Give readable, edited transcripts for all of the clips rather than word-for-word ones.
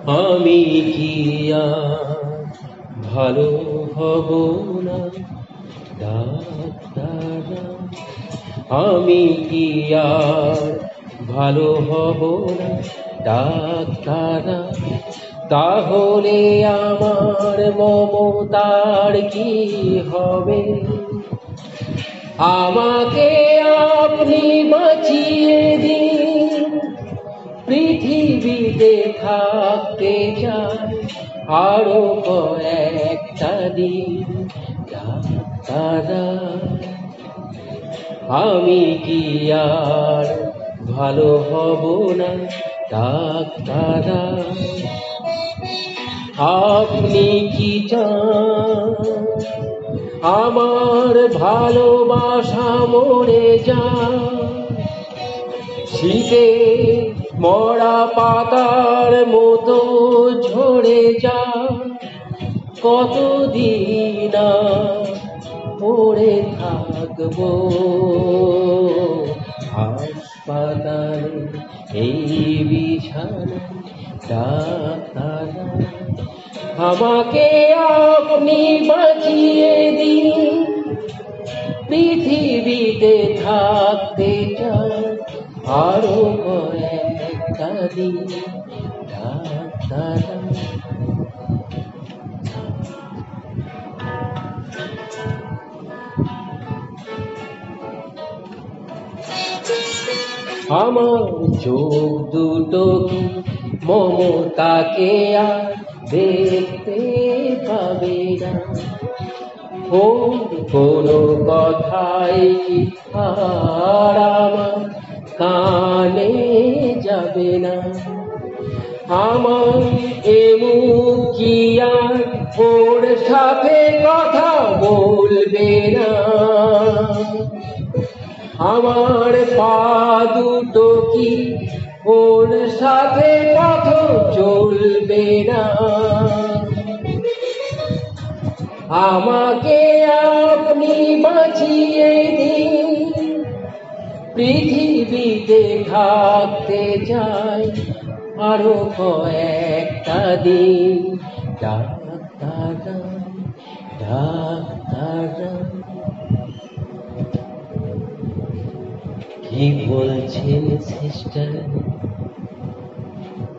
আমি কি আর ভালো হব না ডাক্তার? আমি কি আর ভালো হব না ডাক্তার? তাহলে আমার মমতার কি হবে? আমাকে আপনি বাঁচিয়ে দিন, পৃথিবীতে থাকতে চাই আরো কয়েকটা দিন ডাক্তার। আমি কি আর ভালো হব না ডাক্তার? আপনি কি চান আমার ভালোবাসা মরে যায়? শীতে মরা পাতার মতো ঝরে যায়, কতদিন আর পড়ে থাকবো হাসপাতালে এই বিছানায় ডাক্তার? আমাকে আপনি বাঁচিয়ে দিন, পৃথিবীতে থাকতে চাই আরো কয়েকটা দিন ডাক্তার। আমার চোখ দুটো কি মমতাকে আর দেখতে পাবে না? ওর কোনো কথাই কি আর আমার কানে যাবে না? আমার এ মুখ কি আর ওর সাথে কথা বলবে না? আমার পা দুটো কি ওর সাথে পথ চলবে না? আমাকে আপনি বাঁচিয়ে দিন, পৃথিবীতে থাকতে চাই আরো কয়েকটা দিন ডাক্তার। ডাক্তার কি বলছেন সিস্টার?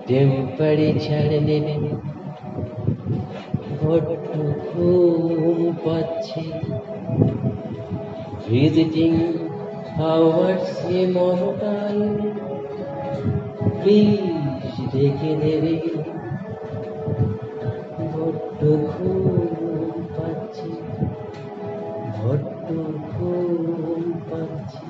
টেম্পারেচার নেবেন? বড্ড ঘুম পাচ্ছে, ভিজিটিং আওয়ার্স এ মমতায় প্লিজ রেখে দেবে। বড্ড ঘুম পাচ্ছে, বড্ড ঘুম পাচ্ছে।